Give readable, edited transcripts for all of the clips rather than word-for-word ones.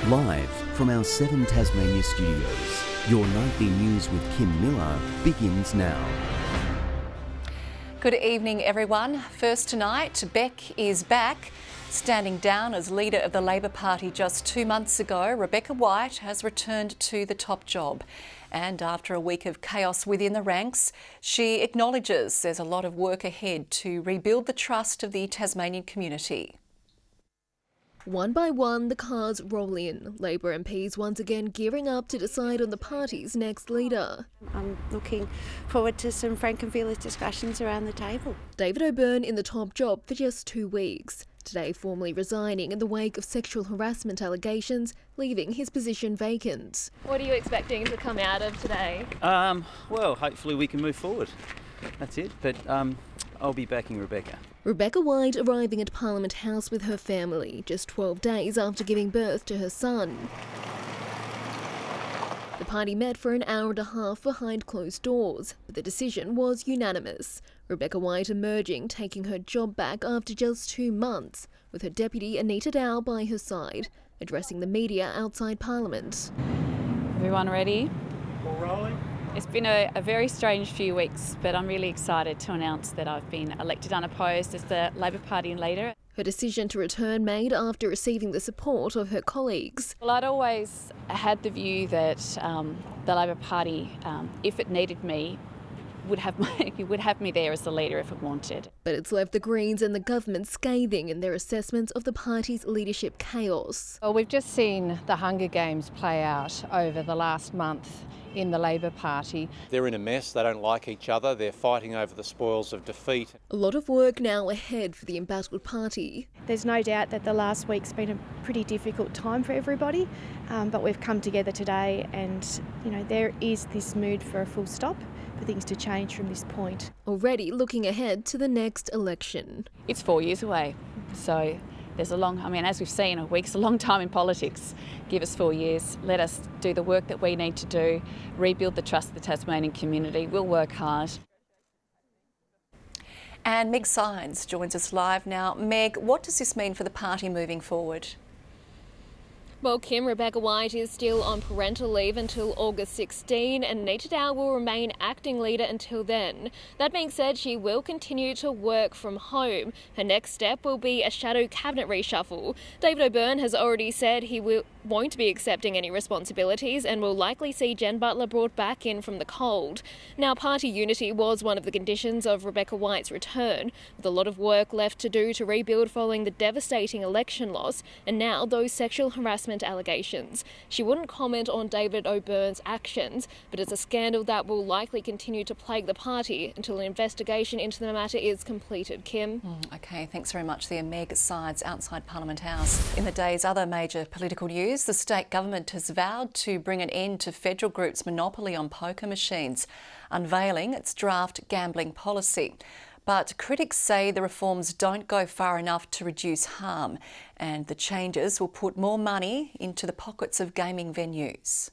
Live from our 7 Tasmania studios, your nightly news with Kim Miller begins now. Good evening, everyone. First tonight, Beck is back. Standing down as leader of the Labor Party just 2 months ago, Rebecca White has returned to the top job. And after a week of chaos within the ranks, she acknowledges there's a lot of work ahead to rebuild the trust of the Tasmanian community. One by one, the cards roll in. Labor MPs once again gearing up to decide on the party's next leader. I'm looking forward to some frank and fearless discussions around the table. David O'Byrne in the top job for just 2 weeks. Today formally resigning in the wake of sexual harassment allegations, leaving his position vacant. What are you expecting to come out of today? Well, hopefully we can move forward. That's it. But I'll be backing Rebecca. Rebecca White arriving at Parliament House with her family, just 12 days after giving birth to her son. The party met for an hour and a half behind closed doors, but the decision was unanimous. Rebecca White emerging, taking her job back after just 2 months, with her deputy ANITA by her side, addressing the media outside Parliament. Everyone ready? All rolling. It's been a very strange few weeks, but I'm really excited to announce that I've been elected unopposed as the Labor Party leader. Her decision to return made after receiving the support of her colleagues. Well, I'd always had the view that the Labor Party, if it needed me, would have me there as the leader if it wanted. But it's left the Greens and the government scathing in their assessments of the party's leadership chaos. Well, we've just seen the Hunger Games play out over the last month in the Labor Party. They're in a mess, they don't like each other, they're fighting over the spoils of defeat. A lot of work now ahead for the embattled party. There's no doubt that the last week's been a pretty difficult time for everybody, but we've come together today and, there is this mood for a full stop, for things to change from this point. Already looking ahead to the next election. It's 4 years away, so there's as we've seen, a week's a long time in politics. Give us 4 years, let us do the work that we need to do, rebuild the trust of the Tasmanian community. We'll work hard. And Meg Symes joins us live now. Meg, what does this mean for the party moving forward? Well, Kim, Rebecca White is still on parental leave until August 16 and ANITA will remain acting leader until then. That being said, she will continue to work from home. Her next step will be a shadow cabinet reshuffle. David O'Byrne has already said he won't be accepting any responsibilities and will likely see Jen Butler brought back in from the cold. Now, party unity was one of the conditions of Rebecca White's return, with a lot of work left to do to rebuild following the devastating election loss and now those sexual harassment allegations. She wouldn't comment on David O'Byrne's actions, but it's a scandal that will likely continue to plague the party until an investigation into the matter is completed. Kim? OK, thanks very much there, Meg Symes outside Parliament House. In the day's other major political news, the state government has vowed to bring an end to Federal Group's monopoly on poker machines, unveiling its draft gambling policy. But critics say the reforms don't go far enough to reduce harm, and the changes will put more money into the pockets of gaming venues.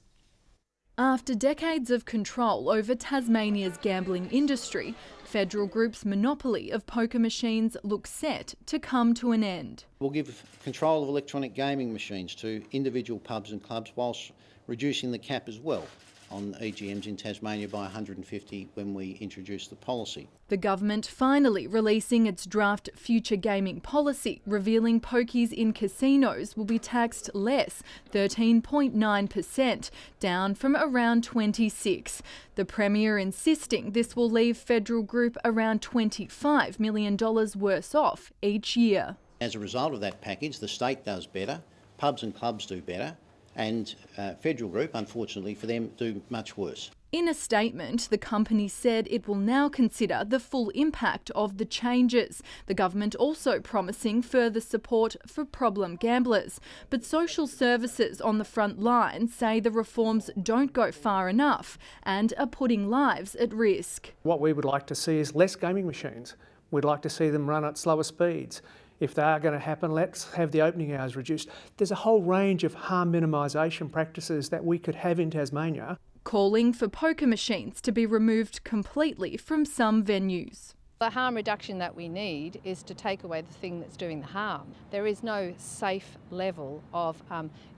After decades of control over Tasmania's gambling industry, Federal Group's monopoly of poker machines looks set to come to an end. We'll give control of electronic gaming machines to individual pubs and clubs whilst reducing the cap as well on EGMs in Tasmania by 150 when we introduce the policy. The government finally releasing its draft future gaming policy, revealing pokies in casinos will be taxed less, 13.9%, down from around 26%. The Premier insisting this will leave Federal Group around $25 million worse off each year. As a result of that package, the state does better, pubs and clubs do better, and Federal Group, unfortunately for them, do much worse. In a statement, the company said it will now consider the full impact of the changes. The government also promising further support for problem gamblers. But social services on the front line say the reforms don't go far enough and are putting lives at risk. What we would like to see is less gaming machines. We'd like to see them run at slower speeds. If they are going to happen, let's have the opening hours reduced. There's a whole range of harm minimisation practices that we could have in Tasmania. Calling for poker machines to be removed completely from some venues. The harm reduction that we need is to take away the thing that's doing the harm. There is no safe level of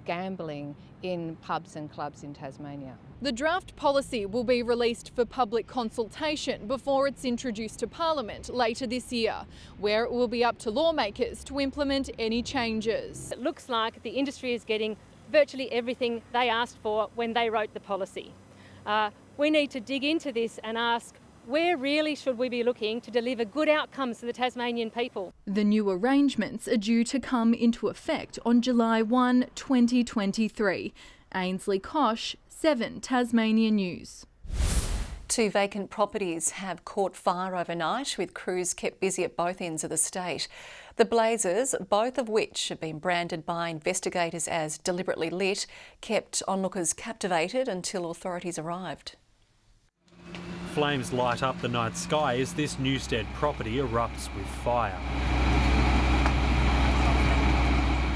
gambling in pubs and clubs in Tasmania. The draft policy will be released for public consultation before it's introduced to Parliament later this year, where it will be up to lawmakers to implement any changes. It looks like the industry is getting virtually everything they asked for when they wrote the policy. We need to dig into this and ask, where really should we be looking to deliver good outcomes for the Tasmanian people? The new arrangements are due to come into effect on July 1, 2023. AINSLEY, KOCH, 7 Tasmania News. 2 vacant properties have caught fire overnight, with crews kept busy at both ends of the state. The blazes, both of which have been branded by investigators as deliberately lit, kept onlookers captivated until authorities arrived. Flames light up the night sky as this Newstead property erupts with fire.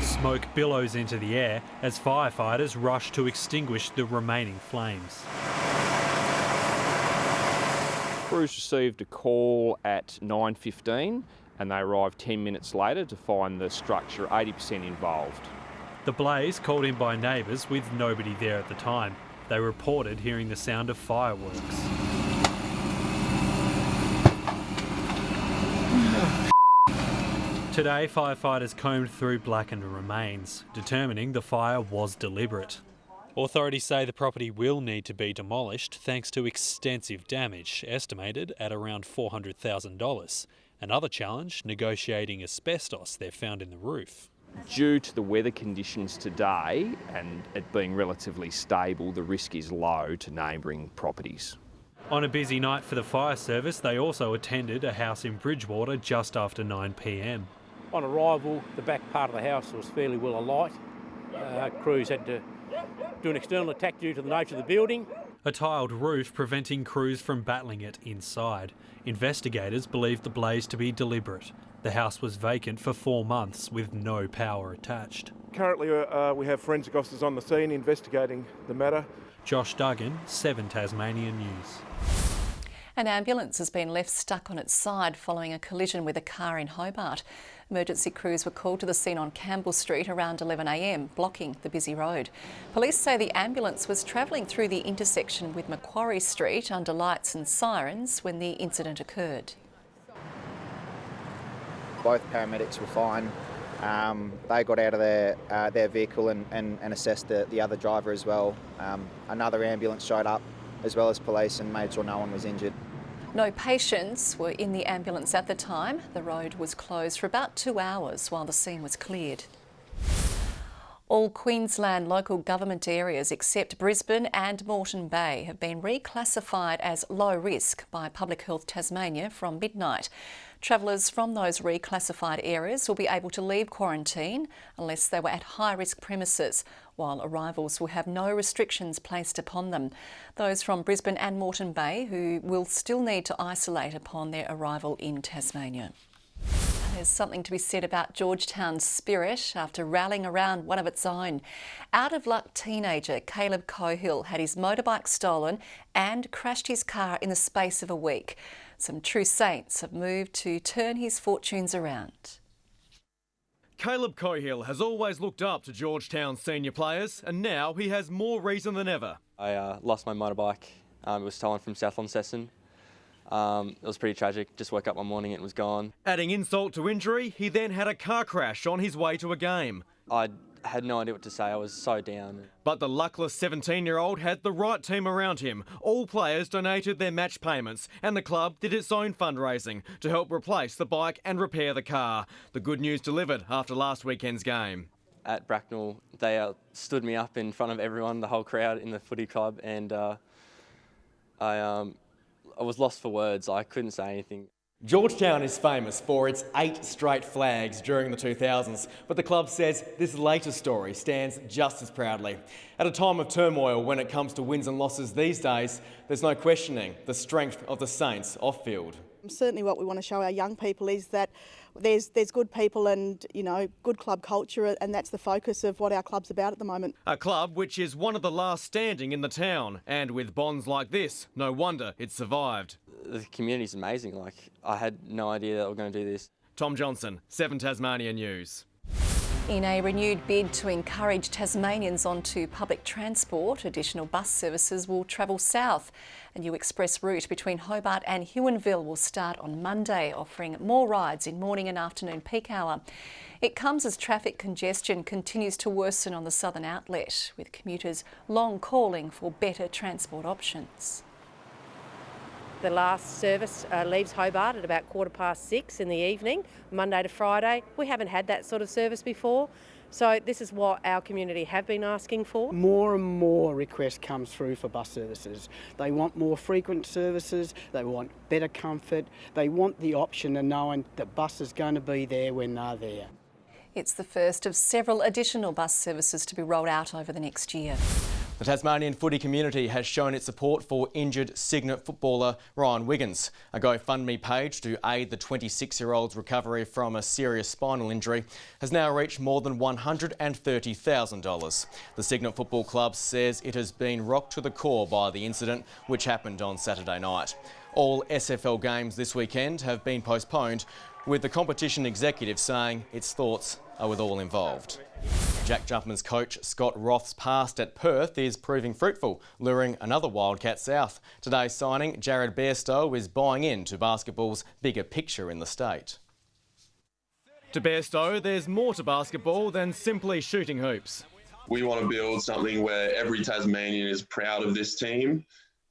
Smoke billows into the air as firefighters rush to extinguish the remaining flames. Crews received a call at 9:15 and they arrived 10 minutes later to find the structure 80% involved. The blaze called in by neighbours with nobody there at the time. They reported hearing the sound of fireworks. Today, firefighters combed through blackened remains, determining the fire was deliberate. Authorities say the property will need to be demolished thanks to extensive damage, estimated at around $400,000. Another challenge, negotiating asbestos they've found in the roof. Due to the weather conditions today and it being relatively stable, the risk is low to neighbouring properties. On a busy night for the fire service, they also attended a house in Bridgewater just after 9 p.m. On arrival, the back part of the house was fairly well alight. Crews had to do an external attack due to the nature of the building. A tiled roof preventing crews from battling it inside. Investigators believe the blaze to be deliberate. The house was vacant for 4 months with no power attached. Currently we have forensic officers on the scene investigating the matter. Josh Duggan, 7 Tasmania News. An ambulance has been left stuck on its side following a collision with a car in Hobart. Emergency crews were called to the scene on Campbell Street around 11 a.m, blocking the busy road. Police say the ambulance was travelling through the intersection with Macquarie Street under lights and sirens when the incident occurred. Both paramedics were fine. They got out of their vehicle and assessed the other driver as well. Another ambulance showed up, as well as police, and made sure no one was injured. No patients were in the ambulance at the time. The road was closed for about 2 hours while the scene was cleared. All Queensland local government areas except Brisbane and Moreton Bay have been reclassified as low risk by Public Health Tasmania from midnight. Travellers from those reclassified areas will be able to leave quarantine unless they were at high-risk premises, while arrivals will have no restrictions placed upon them. Those from Brisbane and Moreton Bay who will still need to isolate upon their arrival in Tasmania. There's something to be said about Georgetown's spirit after rallying around one of its own. Out-of-luck teenager Caleb COGHILL had his motorbike stolen and crashed his car in the space of a week. Some true saints have moved to turn his fortunes around. Caleb COGHILL has always looked up to Georgetown's senior players, and now he has more reason than ever. I lost my motorbike. It was stolen from South Launceston. It was pretty tragic. Just woke up one morning and it was gone. Adding insult to injury, he then had a car crash on his way to a game. I had no idea what to say. I was so down. But the luckless 17-year-old had the right team around him. All players donated their match payments and the club did its own fundraising to help replace the bike and repair the car. The good news delivered after last weekend's game. At Bracknell, they stood me up in front of everyone, the whole crowd in the footy club, and I was lost for words. I couldn't say anything. Georgetown is famous for its 8 straight flags during the 2000s, but the club says this latest story stands just as proudly. At a time of turmoil when it comes to wins and losses these days, there's no questioning the strength of the Saints off-field. Certainly what we want to show our young people is that there's good people and, you know, good club culture, and that's the focus of what our club's about at the moment. A club which is one of the last standing in the town, and with bonds like this, no wonder it survived. the community's amazing. Like, I had no idea that we were going to do this. Tom Johnson, 7 Tasmania News. In a renewed bid to encourage Tasmanians onto public transport, additional bus services will travel south. A new express route between Hobart and Huonville will start on Monday, offering more rides in morning and afternoon peak hour. It comes as traffic congestion continues to worsen on the southern outlet, with commuters long calling for better transport options. The last service leaves Hobart at about 6:15 in the evening, Monday to Friday. We haven't had that sort of service before, so this is what our community have been asking for. More and more requests come through for bus services. They want more frequent services, they want better comfort, they want the option of knowing that bus is going to be there when they're there. It's the first of several additional bus services to be rolled out over the next year. The Tasmanian footy community has shown its support for injured Cygnet footballer Ryan Wiggins. A GoFundMe page to aid the 26-year-old's recovery from a serious spinal injury has now reached more than $130,000. The Cygnet Football Club says it has been rocked to the core by the incident, which happened on Saturday night. All SFL games this weekend have been postponed, with the competition executive saying its thoughts are with all involved. Jack Jumpman's coach Scott Roth's past at Perth is proving fruitful, luring another Wildcat south. Today's signing, Jared Bairstow, is buying into basketball's bigger picture in the state. To Bairstow, there's more to basketball than simply shooting hoops. We want to build something where every Tasmanian is proud of this team,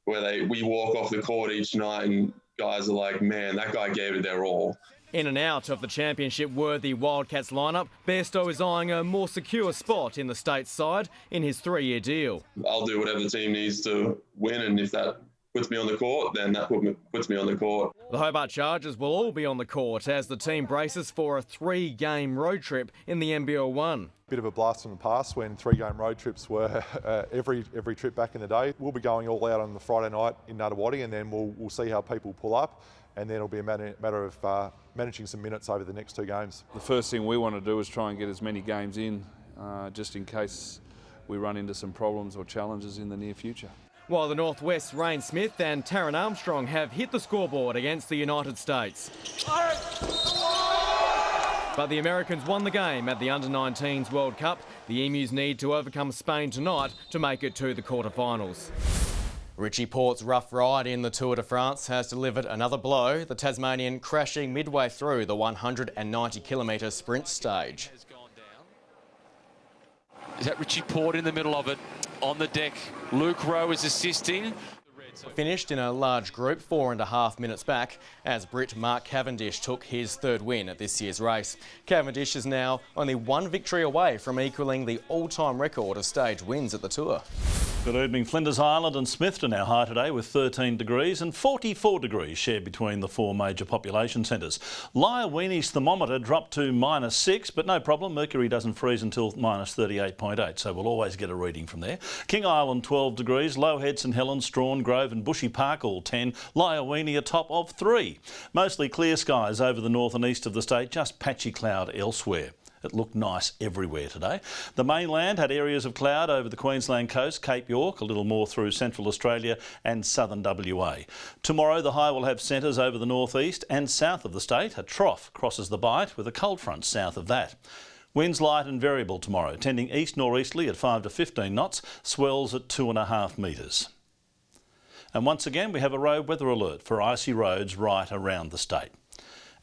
where we walk off the court each night and guys are like, man, that guy gave it their all. In and out of the championship-worthy Wildcats lineup, Bairstow is eyeing a more secure spot in the state side in his 3-year deal. I'll do whatever the team needs to win, and if that puts me on the court, then that puts me on the court. The Hobart Chargers will all be on the court as the team braces for a 3-game road trip in the NBL1. Bit of a blast from the past when 3-game road trips were every trip back in the day. We'll be going all out on the Friday night in Nuttawadi, and then we'll see how people pull up, and then it'll be a matter of managing some minutes over the next 2 games. The first thing we want to do is try and get as many games in, just in case we run into some problems or challenges in the near future. While the Northwest's Rain Smith and Taryn Armstrong have hit the scoreboard against the United States. But the Americans won the game at the Under-19s World Cup. The Emus need to overcome Spain tonight to make it to the quarterfinals. Richie Port's rough ride in the Tour de France has delivered another blow, the Tasmanian crashing midway through the 190-kilometre sprint stage. Is that Richie Port in the middle of it? On the deck, Luke Rowe is assisting. Finished in a large group 4.5 minutes back as Brit Mark Cavendish took his 3rd win at this year's race. Cavendish is now only 1 victory away from equalling the all-time record of stage wins at the Tour. Good evening. Flinders Island and Smithton are high today with 13 degrees and 44 degrees shared between the 4 major population centres. Lyaweenie's thermometer dropped to -6, but no problem. Mercury doesn't freeze until -38.8, so we'll always get a reading from there. King Island 12 degrees, Low Head, St Helens, Strawn, Grove and Bushy Park all 10. Lyoweenie a top of 3. Mostly clear skies over the north and east of the state, just patchy cloud elsewhere. It looked nice everywhere today. The mainland had areas of cloud over the Queensland coast, Cape York, a little more through central Australia and southern WA. Tomorrow the high will have centres over the northeast and south of the state. A trough crosses the Bight with a cold front south of that. Winds light and variable tomorrow, tending east-northeasterly at 5 to 15 knots, swells at 2.5 metres. And once again we have a road weather alert for icy roads right around the state.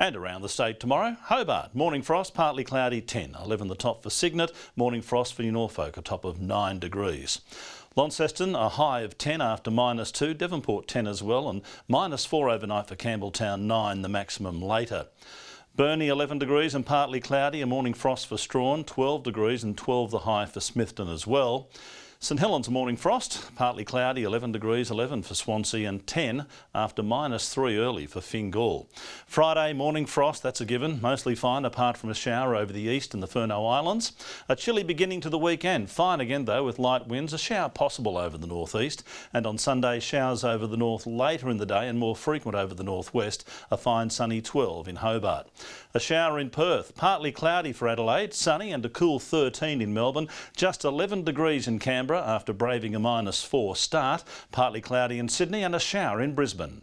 And around the state tomorrow, Hobart, morning frost, partly cloudy 10, 11 the top for Cygnet, morning frost for Norfolk, a top of 9 degrees. Launceston, a high of 10 after -2, Devonport 10 as well, and -4 overnight for Campbelltown, 9 the maximum later. Burnie 11 degrees and partly cloudy, a morning frost for Strawn, 12 degrees and 12 the high for Smithton as well. St Helens morning frost, partly cloudy, 11 degrees, 11 for Swansea and 10 after -3 early for Fingal. Friday morning frost, that's a given, mostly fine apart from a shower over the east and the Furneaux Islands. A chilly beginning to the weekend, fine again though with light winds, a shower possible over the northeast, and on Sunday showers over the north later in the day and more frequent over the northwest, a fine sunny 12 in Hobart. A shower in Perth, partly cloudy for Adelaide, sunny and a cool 13 in Melbourne, just 11 degrees in Canberra after braving a -4 start, partly cloudy in Sydney and a shower in Brisbane.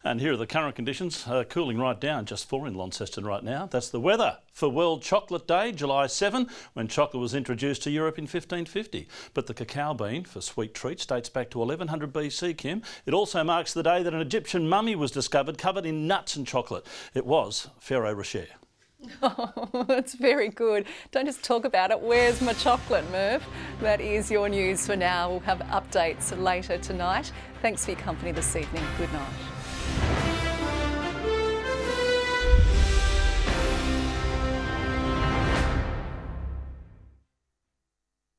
And here are the current conditions, cooling right down, just 4 in Launceston right now. That's the weather for World Chocolate Day, July 7, when chocolate was introduced to Europe in 1550. But the cacao bean for sweet treats dates back to 1100 BC, Kim. It also marks the day that an Egyptian mummy was discovered covered in nuts and chocolate. It was Pharaoh Rocher. Oh, that's very good. Don't just talk about it. Where's my chocolate, Merv? That is your news for now. We'll have updates later tonight. Thanks for your company this evening. Good night.